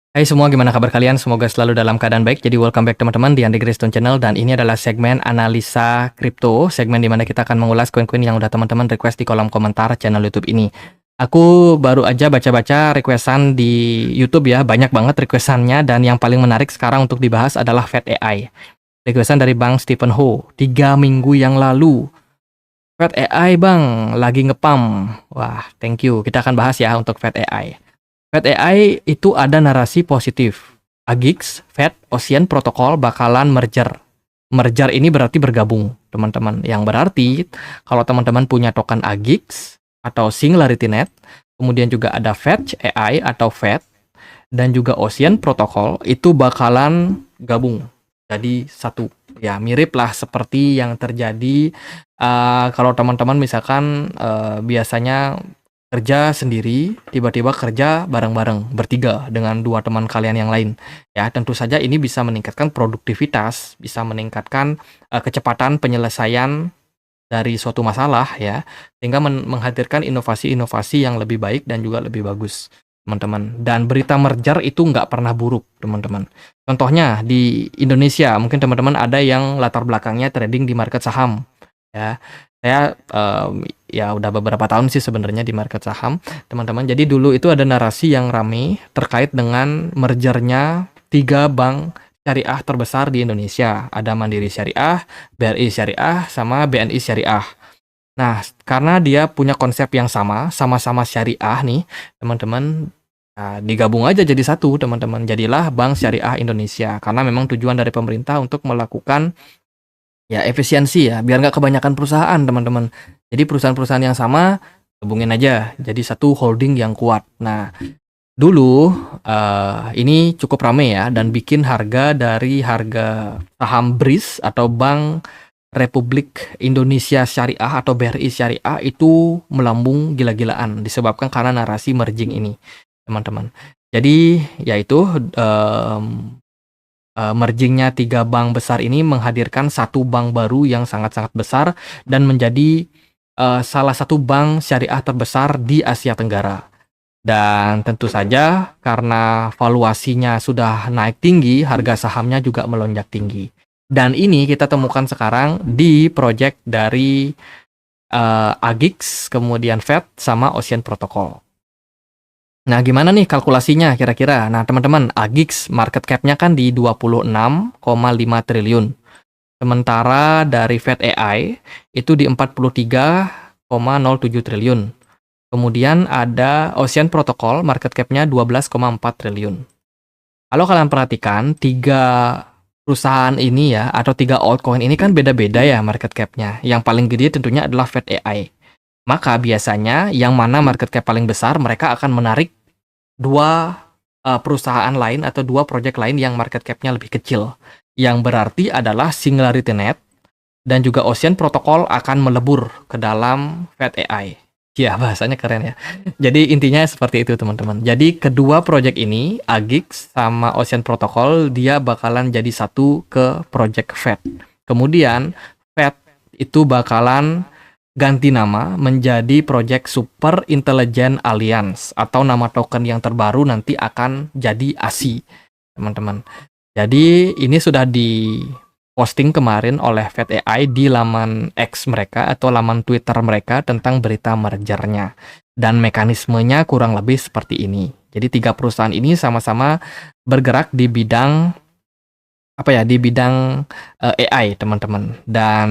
Hai semua, gimana kabar kalian? Semoga selalu dalam keadaan baik. Jadi welcome back teman-teman di Andy Graystone Channel, dan ini adalah segmen analisa kripto, segmen dimana kita akan mengulas koin-koin yang udah teman-teman request di kolom komentar channel YouTube ini. Aku baru aja baca-baca requestan di YouTube ya, banyak banget requestannya, dan yang paling menarik sekarang untuk dibahas adalah Fed AI. Requestan dari Bang Stephen Ho, 3 minggu yang lalu. Fed AI bang, lagi ngepam. Wah, thank you. Kita akan bahas ya untuk Fed AI. Fed AI itu ada narasi positif. AGIX, Fed, Ocean Protocol bakalan merger. Merger ini berarti bergabung, teman-teman. Yang berarti kalau teman-teman punya token AGIX atau SingularityNet, kemudian juga ada Fed AI atau Fed, dan juga Ocean Protocol, itu bakalan gabung jadi satu. Ya, mirip lah seperti yang terjadi kalau teman-teman misalkan biasanya kerja sendiri, tiba-tiba kerja bareng-bareng, bertiga dengan dua teman kalian yang lain. Ya, tentu saja ini bisa meningkatkan produktivitas, bisa meningkatkan kecepatan penyelesaian dari suatu masalah ya, sehingga menghadirkan inovasi-inovasi yang lebih baik dan juga lebih bagus, teman-teman. Dan berita merger itu nggak pernah buruk, teman-teman. Contohnya di Indonesia, mungkin teman-teman ada yang latar belakangnya trading di market saham. Ya, saya ya udah beberapa tahun sih sebenarnya di market saham, teman-teman. Jadi dulu itu ada narasi yang rame terkait dengan mergernya 3 bank syariah terbesar di Indonesia. Ada Mandiri Syariah, BRI Syariah, sama BNI Syariah. Nah, karena dia punya konsep yang sama-sama syariah nih, teman-teman, digabung aja jadi satu, teman-teman. Jadilah Bank Syariah Indonesia, karena memang tujuan dari pemerintah untuk melakukan ya efisiensi ya, biar nggak kebanyakan perusahaan, teman-teman. Jadi perusahaan-perusahaan yang sama gabungin aja jadi satu holding yang kuat. Nah, dulu ini cukup rame ya, dan bikin harga dari harga saham BRIS atau Bank Republik Indonesia Syariah atau BRI Syariah itu melambung gila-gilaan disebabkan karena narasi merging ini, teman-teman. Jadi yaitu mergingnya 3 bank besar ini menghadirkan satu bank baru yang sangat-sangat besar dan menjadi salah satu bank syariah terbesar di Asia Tenggara. Dan tentu saja karena valuasinya sudah naik tinggi, harga sahamnya juga melonjak tinggi. Dan ini kita temukan sekarang di project dari AGIX, kemudian Fed, sama Ocean Protocol. Nah, gimana nih kalkulasinya kira-kira? Nah, teman-teman, AGIX market cap-nya kan di 26,5 triliun. Sementara dari Fed AI itu di 43,07 triliun. Kemudian ada Ocean Protocol, market cap-nya 12,4 triliun. Kalau kalian perhatikan, 3 perusahaan ini ya, atau 3 altcoin ini kan beda-beda ya market cap-nya. Yang paling gede tentunya adalah Fed AI. Maka biasanya yang mana market cap paling besar, mereka akan menarik 2 perusahaan lain atau 2 project lain yang market cap-nya lebih kecil. Yang berarti adalah SingularityNet dan juga Ocean Protocol akan melebur ke dalam Fed AI. Ya, bahasanya keren ya. Jadi intinya seperti itu, teman-teman. Jadi kedua project ini, AGIX sama Ocean Protocol, dia bakalan jadi satu ke project Fed. Kemudian Fed itu bakalan ganti nama menjadi Project Super Intelligent Alliance, atau nama token yang terbaru nanti akan jadi ASI, teman-teman. Jadi ini sudah di posting kemarin oleh Fed AI di laman X mereka atau laman Twitter mereka tentang berita mergernya. Dan mekanismenya kurang lebih seperti ini. Jadi 3 perusahaan ini sama-sama bergerak di bidang di bidang AI, teman-teman. Dan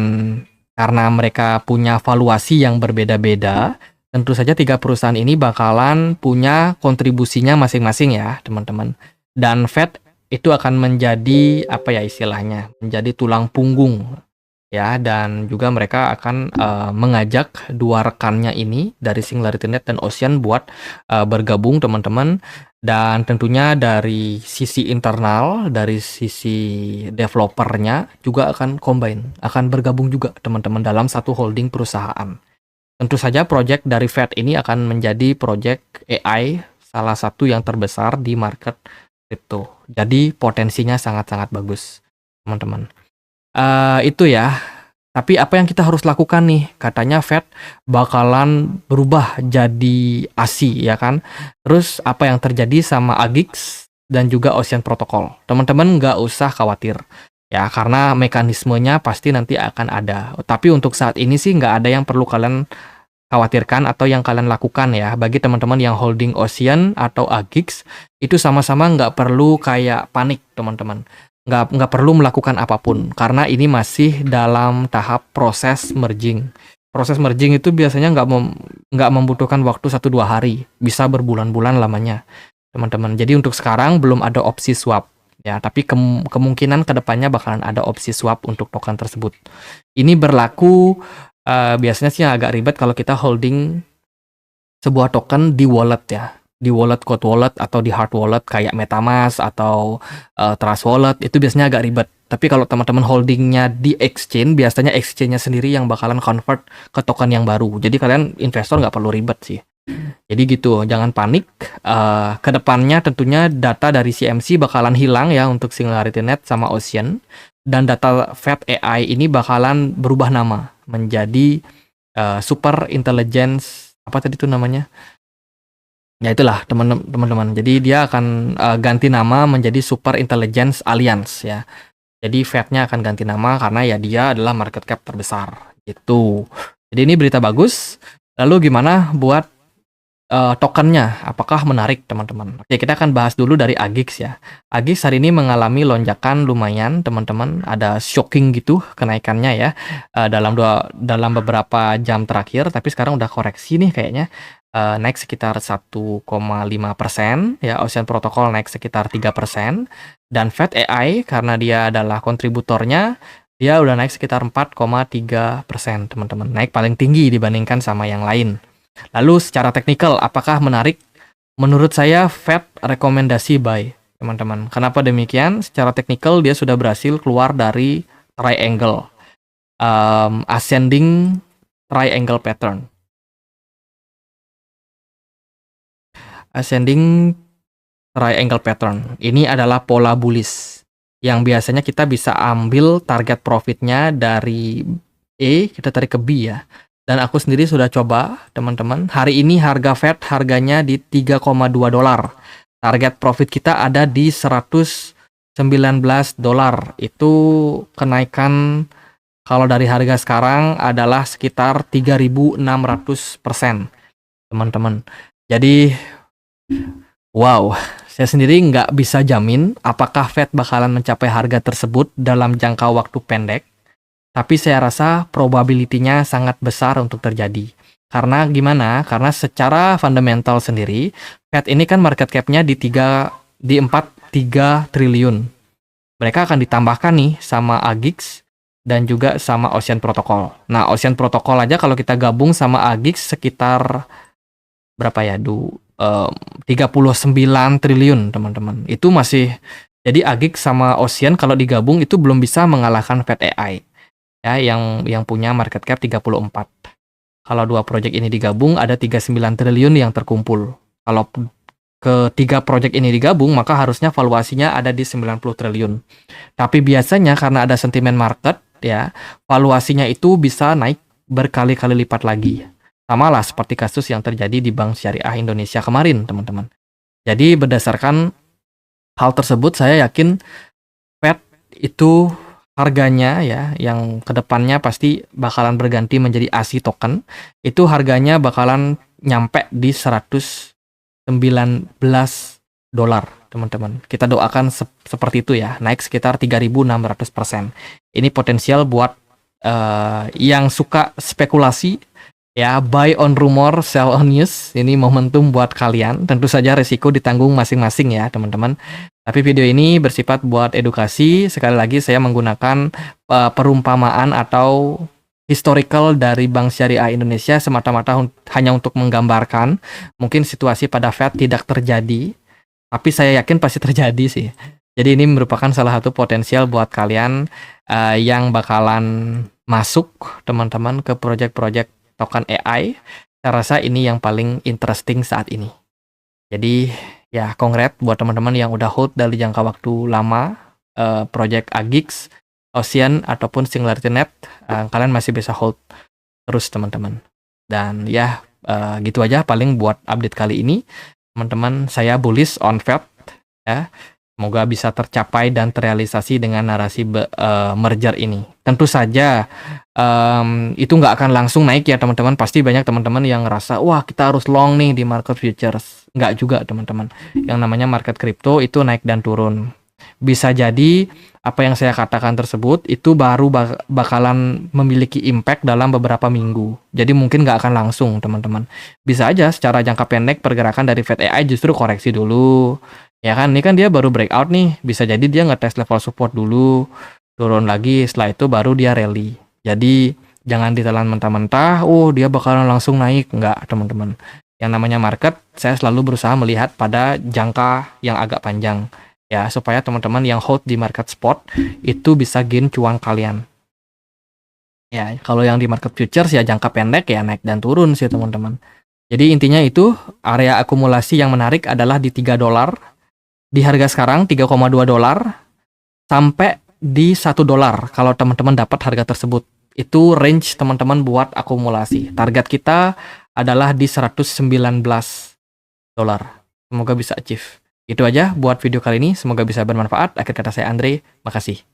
karena mereka punya valuasi yang berbeda-beda, tentu saja 3 perusahaan ini bakalan punya kontribusinya masing-masing ya, teman-teman. Dan Fed itu akan menjadi istilahnya, menjadi tulang punggung ya, dan juga mereka akan mengajak 2 rekannya ini dari SingularityNet dan Ocean buat bergabung, teman-teman. Dan tentunya dari sisi internal, dari sisi developernya juga akan combine, akan bergabung juga, teman-teman, dalam satu holding perusahaan. Tentu saja project dari Fed ini akan menjadi project AI salah satu yang terbesar di market crypto. Jadi potensinya sangat-sangat bagus, teman-teman. Itu ya. Tapi apa yang kita harus lakukan nih? Katanya Fed bakalan berubah jadi ASI ya kan. Terus apa yang terjadi sama AGIX? dan juga Ocean Protocol. Teman-teman nggak usah khawatir ya, karena mekanismenya pasti nanti akan ada. Tapi untuk saat ini sih nggak ada yang perlu kalian khawatirkan atau yang kalian lakukan ya. Bagi teman-teman yang holding Ocean atau Agix, itu sama-sama nggak perlu kayak panik teman-teman. Nggak perlu melakukan apapun, karena ini masih dalam tahap proses merging. Proses merging itu biasanya nggak membutuhkan waktu 1-2 hari, bisa berbulan-bulan lamanya teman-teman. Jadi untuk sekarang belum ada opsi swap ya, tapi kemungkinan kedepannya bakalan ada opsi swap untuk token tersebut. Ini berlaku biasanya sih agak ribet kalau kita holding sebuah token di wallet ya, di wallet cold wallet atau di hard wallet kayak MetaMask atau Trust Wallet, itu biasanya agak ribet. Tapi kalau teman-teman holdingnya di exchange, biasanya exchange-nya sendiri yang bakalan convert ke token yang baru. Jadi kalian investor nggak perlu ribet sih. Jadi gitu, jangan panik. Kedepannya tentunya data dari CMC bakalan hilang ya untuk SingularityNet sama Ocean. Dan data Fed AI ini bakalan berubah nama menjadi Super Intelligence, apa tadi itu namanya? Ya itulah teman-teman. Jadi dia akan ganti nama menjadi Super Intelligence Alliance ya. Jadi Fed-nya akan ganti nama karena ya dia adalah market cap terbesar gitu. Jadi ini berita bagus. Lalu gimana buat tokennya, apakah menarik teman-teman? Oke, kita akan bahas dulu dari Agix ya. Agix hari ini mengalami lonjakan lumayan teman-teman, ada shocking gitu kenaikannya ya dalam beberapa jam terakhir, tapi sekarang udah koreksi nih kayaknya. Naik sekitar 1,5% ya, Ocean Protocol naik sekitar 3%, dan Fed AI karena dia adalah kontributornya, dia udah naik sekitar 4,3% teman-teman, naik paling tinggi dibandingkan sama yang lain. Lalu secara teknikal, apakah menarik? Menurut saya, Fed rekomendasi buy, teman-teman. Kenapa demikian? Secara teknikal, dia sudah berhasil keluar dari triangle, ascending triangle pattern. Ascending triangle pattern. Ini adalah pola bullish, yang biasanya kita bisa ambil target profitnya dari E, kita tarik ke B ya. Dan aku sendiri sudah coba, teman-teman. Hari ini harga Fed harganya di 3,2 dolar. Target profit kita ada di 119 dolar. Itu kenaikan kalau dari harga sekarang adalah sekitar 3.600%, teman-teman. Jadi, wow, saya sendiri nggak bisa jamin apakah Fed bakalan mencapai harga tersebut dalam jangka waktu pendek. Tapi saya rasa probability-nya sangat besar untuk terjadi. Karena gimana? Karena secara fundamental sendiri, Fed ini kan market cap-nya di 3 triliun. Mereka akan ditambahkan nih sama Agix dan juga sama Ocean Protocol. Nah, Ocean Protocol aja kalau kita gabung sama Agix sekitar berapa ya? 39 triliun, teman-teman. Itu masih, jadi Agix sama Ocean kalau digabung itu belum bisa mengalahkan Fed AI. Ya, yang punya market cap 34. Kalau dua project ini digabung ada 39 triliun yang terkumpul. Kalau ketiga project ini digabung maka harusnya valuasinya ada di 90 triliun. Tapi biasanya karena ada sentimen market ya, valuasinya itu bisa naik berkali-kali lipat lagi. Sama lah seperti kasus yang terjadi di Bank Syariah Indonesia kemarin, teman-teman. Jadi berdasarkan hal tersebut saya yakin Fed itu harganya ya, yang kedepannya pasti bakalan berganti menjadi ASI token, itu harganya bakalan nyampe di 119 dolar, teman-teman. Kita doakan seperti itu ya, naik sekitar 3.600%. Ini potensial buat yang suka spekulasi ya, buy on rumor, sell on news. Ini momentum buat kalian. Tentu saja resiko ditanggung masing-masing ya, teman-teman. Tapi video ini bersifat buat edukasi. Sekali lagi saya menggunakan perumpamaan atau historical dari Bank Syariah Indonesia semata-mata hanya untuk menggambarkan. Mungkin situasi pada Fed tidak terjadi, tapi saya yakin pasti terjadi sih. Jadi ini merupakan salah satu potensial buat kalian yang bakalan masuk, teman-teman, ke project-project token AI. Saya rasa ini yang paling interesting saat ini. Jadi ya, congrats buat teman-teman yang udah hold dari jangka waktu lama, project Agix, Ocean, ataupun SingularityNet. Kalian masih bisa hold terus, teman-teman. Dan ya, gitu aja paling buat update kali ini. Teman-teman, saya bullish on Fed. ya. Semoga bisa tercapai dan terrealisasi dengan narasi merger ini. Tentu saja itu nggak akan langsung naik ya teman-teman. Pasti banyak teman-teman yang ngerasa, wah kita harus long nih di market futures. Nggak juga teman-teman. Yang namanya market crypto itu naik dan turun. Bisa jadi apa yang saya katakan tersebut itu baru bakalan memiliki impact dalam beberapa minggu. Jadi mungkin nggak akan langsung teman-teman. Bisa aja secara jangka pendek pergerakan dari Fed AI justru koreksi dulu. Ya kan, ini kan dia baru breakout nih. Bisa jadi dia ngetes level support dulu, turun lagi, setelah itu baru dia rally. Jadi jangan ditelan mentah-mentah, oh dia bakalan langsung naik. Nggak teman-teman. Yang namanya market, saya selalu berusaha melihat pada jangka yang agak panjang. Ya, supaya teman-teman yang hold di market spot itu bisa gain cuan kalian. Ya, kalau yang di market futures ya jangka pendek ya naik dan turun sih teman-teman. Jadi intinya itu area akumulasi yang menarik adalah di $3 di harga sekarang $3,2 sampai di $1 kalau teman-teman dapat harga tersebut. Itu range teman-teman buat akumulasi. Target kita adalah di $119. Semoga bisa achieve. Itu aja buat video kali ini, semoga bisa bermanfaat. Akhir kata saya Andre, makasih.